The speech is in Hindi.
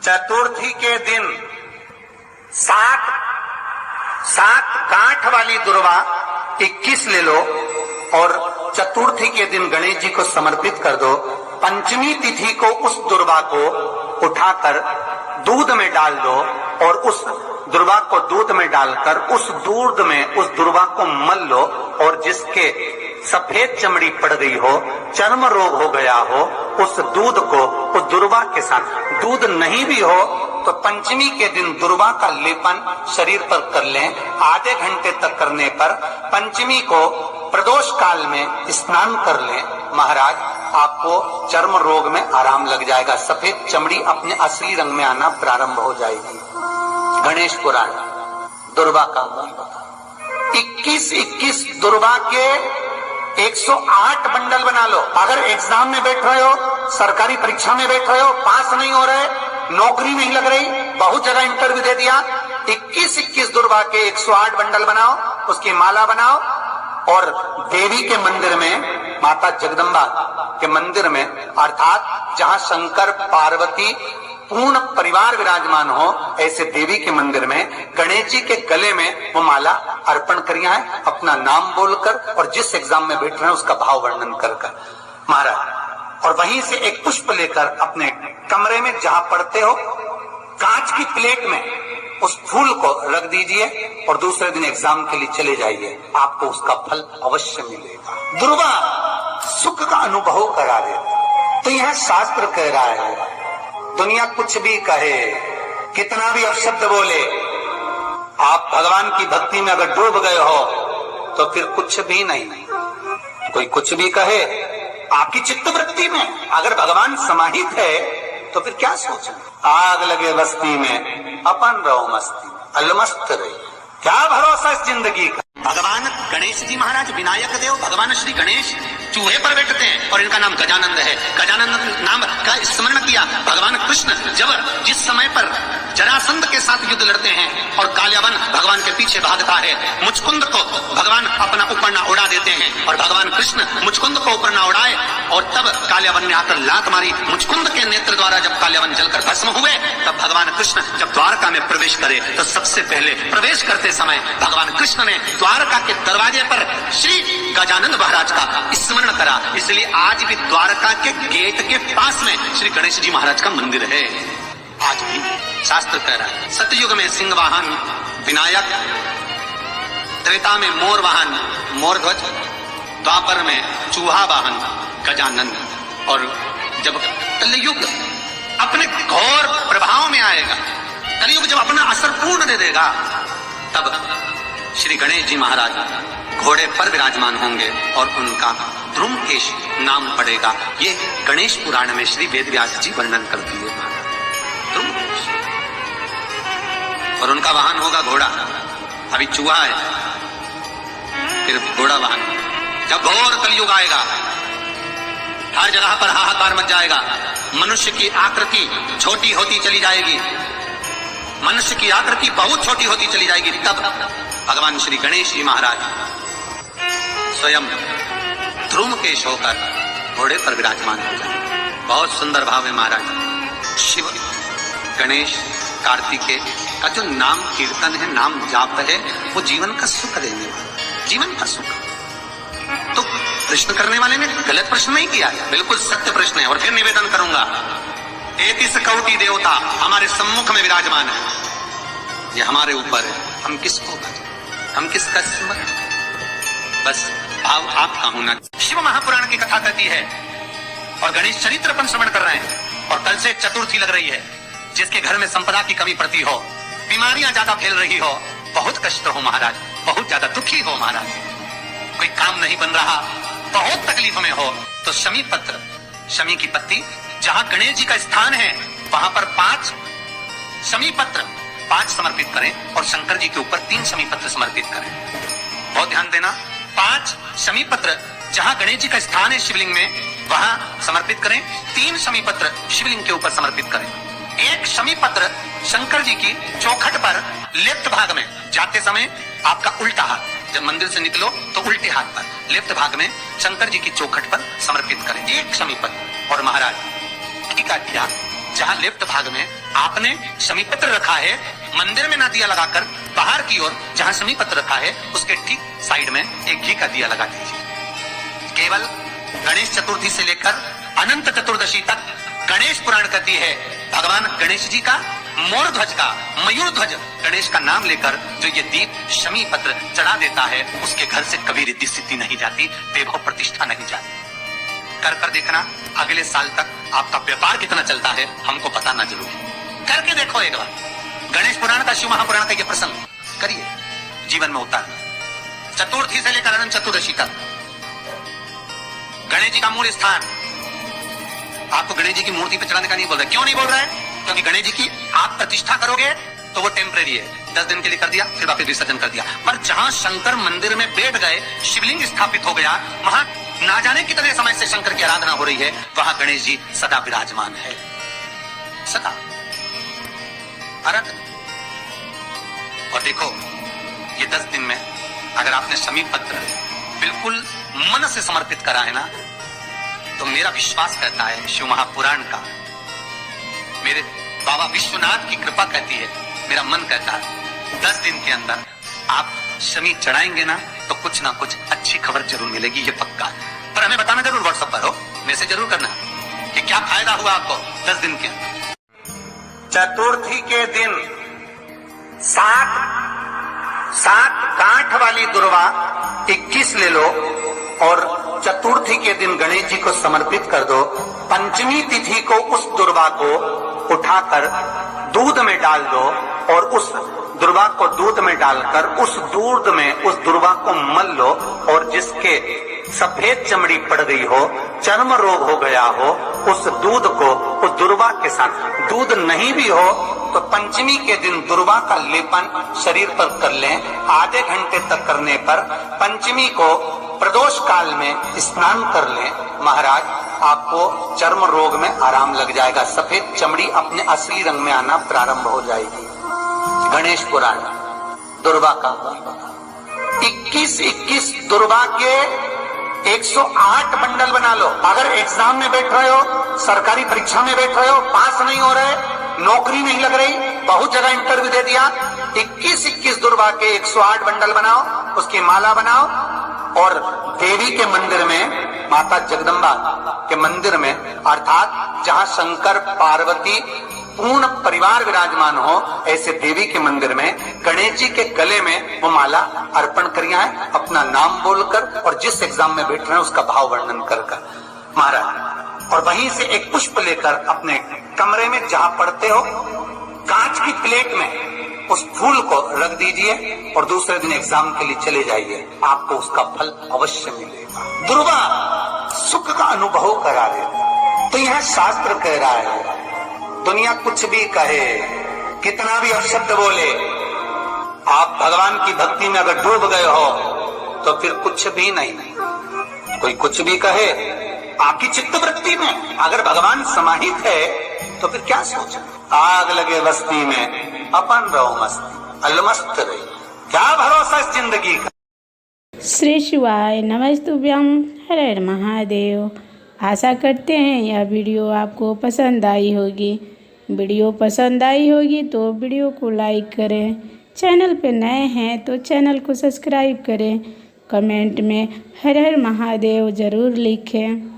चतुर्थी के दिन सात गांठ वाली दुर्वा 21 ले लो और चतुर्थी के दिन गणेश जी को समर्पित कर दो। पंचमी तिथि को उस दुर्वा को उठाकर दूध में डाल दो और उस दुर्वा को दूध में डालकर उस दूध में उस दुर्वा को मल लो और जिसके सफेद चमड़ी पड़ गई हो, चर्म रोग हो गया हो, उस दूध को उस दुर्वा के साथ, दूध नहीं भी हो तो पंचमी के दिन दुर्वा का लेपन शरीर पर कर लें। आधे घंटे तक करने पर पंचमी को प्रदोष काल में स्नान कर लें। महाराज, आपको चर्म रोग में आराम लग जाएगा, सफेद चमड़ी अपने असली रंग में आना प्रारंभ हो जाएगी। गणेश पुराण दुर्वा का 21 दुर्वा के 108 बंडल बना लो। अगर एग्जाम में बैठ रहे हो, सरकारी परीक्षा में बैठ रहे हो, पास नहीं हो रहे, नौकरी नहीं लग रही, बहुत जगह इंटरव्यू दे दिया, 21 दुर्वा के 108 बंडल बनाओ, उसकी माला बनाओ और देवी के मंदिर में, माता जगदम्बा के मंदिर में, अर्थात जहां शंकर पार्वती पूर्ण परिवार विराजमान हो, ऐसे देवी के मंदिर में गणेश जी के गले में वो माला अर्पण करिया है, अपना नाम बोलकर और जिस एग्जाम में बैठ रहे हैं उसका भाव वर्णन कर महाराज। और वहीं से एक पुष्प लेकर अपने कमरे में जहां पढ़ते हो, कांच की प्लेट में उस फूल को रख दीजिए और दूसरे दिन एग्जाम के लिए चले जाइए, आपको उसका फल अवश्य मिलेगा। दुर्वा सुख का अनुभव करा देता। तो यह शास्त्र कह रहा है, दुनिया कुछ भी कहे, कितना भी अपशब्द बोले, आप भगवान की भक्ति में अगर डूब गए हो तो फिर कुछ भी नहीं। कोई कुछ भी कहे, आपकी चित्तवृत्ति में अगर भगवान समाहित है तो फिर क्या सोचना। आग लगे बस्ती में, अपन रहो मस्ती में, अलमस्त रही, क्या भरोसा इस जिंदगी का। भगवान गणेश जी महाराज विनायक देव, भगवान श्री गणेश चूहे पर बैठते हैं और इनका नाम गजानंद है। गजानंद नाम का स्मरण किया भगवान कृष्ण जब जिस समय पर जरासंध के साथ युद्ध लड़ते हैं और काल्यावन भगवान के पीछे भागता है, मुचकुंद को भगवान अपना ऊपर ना उड़ा देते हैं और भगवान कृष्ण मुचकुंद को ऊपर ना उड़ाए और तब काल्यावन ने आकर लात मारी। मुचकुंद के नेत्र द्वारा जब काल्यावन जलकर भस्म हुए, तब भगवान कृष्ण जब द्वारका में प्रवेश करे तो सबसे पहले प्रवेश करते समय भगवान कृष्ण ने द्वारका के दरवाजे पर श्री गजानंद महाराज का स्मरण करा। इसलिए आज भी द्वारका के गेट के पास में श्री गणेश जी महाराज का मंदिर है। आज भी शास्त्र कह रहा है, सतयुग में सिंह वाहन विनायक, त्रेता में मोर वाहन मोरध्वज, द्वापर में चूहा वाहन गजानंद, और जब कलयुग अपने घोर प्रभाव में आएगा, कलयुग जब अपना असर पूर्ण दे देगा, तब श्री गणेश जी महाराज घोड़े पर विराजमान होंगे और उनका ध्रुमकेश नाम पड़ेगा। ये गणेश पुराण में श्री वेदव्यास जी वर्णन करती है ध्रुमकेश, और उनका वाहन होगा घोड़ा। अभी चूहा है, फिर घोड़ा वाहन। जब घोर कलयुग आएगा, हर जगह पर हाहाकार मच जाएगा, मनुष्य की आकृति छोटी होती चली जाएगी, मनुष्य की आकृति बहुत छोटी होती चली जाएगी, तब भगवान श्री गणेश जी महाराज स्वयं ध्रुमकेश होकर घोड़े पर विराजमान हो जाए। बहुत सुंदर भाव है महाराज। शिव गणेश कार्तिकेय का जो नाम कीर्तन है, नाम जाप है, वो जीवन का सुख देने वाला, जीवन का सुख। तो प्रश्न करने वाले ने गलत प्रश्न नहीं किया है, बिल्कुल सत्य प्रश्न है। और फिर निवेदन करूंगा, 33 कोटि देवता हमारे सम्मुख में विराजमान है, ये हमारे ऊपर है, हम किसको भजें, हम किसका स्मरण। बस भाव आपका होना। शिव महापुराण की कथा कहती है और गणेश चरित्र अपन श्रवण कर रहे हैं, और कल से चतुर्थी लग रही है। जिसके घर में संपदा की कमी पड़ती हो, बीमारियां ज्यादा फैल रही हो, बहुत कष्ट हो महाराज, बहुत ज्यादा दुखी हो महाराज, कोई काम नहीं बन रहा, बहुत तकलीफ में हो, तो शमी पत्र, शमी की पत्ती, जहां गणेश जी का स्थान है वहां पर 5 शमी पत्र 5 समर्पित करें और शंकर जी के ऊपर 3 शमी पत्र समर्पित करें। बहुत ध्यान देना, 5 शमी पत्र जहां गणेश जी का स्थान है शिवलिंग में वहां समर्पित करें, 3 शमी पत्र शिवलिंग के ऊपर समर्पित करें। 1 शमी पत्र शंकर जी की चौखट पर लेफ्ट भाग में जाते समय आपका उल्टा हाथ, जब मंदिर से निकलो तो उल्टे हाथ पर लेफ्ट भाग में शंकर जी की चौखट पर समर्पित करें 1 शमी पत्र। और महाराज टीका किया जहां लेफ्ट भाग में आपने शमी पत्र रखा है, मंदिर में ना दिया लगाकर बाहर की ओर जहां शमी पत्र रखा है उसके ठीक साइड में एक घी का दिया लगा दीजिए। केवल गणेश चतुर्थी से लेकर अनंत चतुर्दशी तक गणेश पुराण कहती है भगवान गणेश जी का मोर ध्वज का मयूर ध्वज गणेश का नाम लेकर जो ये दीप शमी पत्र चढ़ा देता है उसके घर से कभी रिद्धि सिद्धि नहीं जाती, वैभव प्रतिष्ठा नहीं जाती। कर कर देखना, अगले साल तक आपका व्यापार कितना चलता है हमको बताना जरूर है। करके देखो एक बार। गणेश पुराण का, शिव महापुराण का ये प्रसंग करिए, जीवन में उतार। चतुर्थी से लेकर अनंत चतुर्दशी तक गणेश जी का मूल स्थान। आपको गणेश जी की मूर्ति पे चढ़ाने का नहीं बोल रहे। क्यों नहीं बोल रहा है? क्योंकि गणेश जी की आप प्रतिष्ठा करोगे तो वो टेम्परेरी है, 10 दिन के लिए कर दिया फिर वापस विसर्जन कर दिया। पर जहां शंकर मंदिर में बैठ गए, शिवलिंग स्थापित हो गया, वहां ना जाने कितने समय से शंकर की आराधना हो रही है, वहां गणेश जी सदा विराजमान है, सदा आराधना। और देखो ये 10 दिन में अगर आपने शमी पत्र बिल्कुल मन से समर्पित करा है ना, तो मेरा विश्वास कहता है, शिव महापुराण का, मेरे बाबा विश्वनाथ की कृपा कहती है, मेरा मन कहता है 10 दिन के अंदर आप शमी चढ़ाएंगे ना तो कुछ ना कुछ अच्छी खबर जरूर मिलेगी, ये पक्का। पर हमें बताना जरूर, व्हाट्सएप पर हो, मैसेज जरूर करना कि क्या फायदा हुआ आपको 10 दिन के अंदर। चतुर्थी के दिन 7 गांठ वाली दुर्वा 21 ले लो और चतुर्थी के दिन गणेश जी को समर्पित कर दो। पंचमी तिथि को उस दुर्वा को उठाकर दूध में डाल दो और उस दुर्वा को दूध में डालकर उस दूध में उस दुर्वा को मल लो, और जिसके सफेद चमड़ी पड़ गई हो, चर्म रोग हो गया हो, उस दूध को उस दुर्वा के साथ, दूध नहीं भी हो तो पंचमी के दिन दुर्वा का लेपन शरीर पर कर लें। आधे घंटे तक करने पर पंचमी को प्रदोष काल में स्नान कर लें। महाराज आपको चर्म रोग में आराम लग जाएगा, सफेद चमड़ी अपने असली रंग में आना प्रारंभ हो जाएगी। गणेश पुराण दुर्वा का 21 दुर्वा के 108 बंडल बना लो। अगर एग्जाम में बैठ रहे हो, सरकारी परीक्षा में बैठ रहे हो, पास नहीं हो रहे, नौकरी नहीं लग रही, बहुत जगह इंटरव्यू दे दिया, 21 दुर्वा के 108 बंडल बनाओ, उसकी माला बनाओ और देवी के मंदिर में, माता जगदम्बा के मंदिर में, अर्थात जहां शंकर पार्वती पूर्ण परिवार विराजमान हो, ऐसे देवी के मंदिर में गणेश जी के गले में वो माला अर्पण करिए है, अपना नाम बोलकर और जिस एग्जाम में बैठ रहे हैं उसका भाव वर्णन कर महाराज। और वहीं से एक पुष्प लेकर अपने कमरे में जहां पढ़ते हो कांच की प्लेट में उस फूल को रख दीजिए और दूसरे दिन एग्जाम के लिए चले जाइए, आपको उसका फल अवश्य मिलेगा। दुर्वा सुख का अनुभव करा देता। तो यह शास्त्र कह रहा है, दुनिया कुछ भी कहे, कितना भी अपशब्द बोले, आप भगवान की भक्ति में अगर डूब गए हो तो फिर कुछ भी नहीं। कोई कुछ भी कहे, आपकी चित्तवृत्ति में अगर भगवान समाहित है तो फिर क्या सोच। आग लगे बस्ती में अपन रहो मस्त, अलमस्त रही, क्या भरोसा इस जिंदगी का। श्री शिवाय नमस्तुभ्यम, हर हर महादेव। आशा करते हैं यह वीडियो आपको पसंद आई होगी। वीडियो पसंद आई होगी तो वीडियो को लाइक करें, चैनल पे नए हैं तो चैनल को सब्सक्राइब करें, कमेंट में हर हर महादेव ज़रूर लिखें।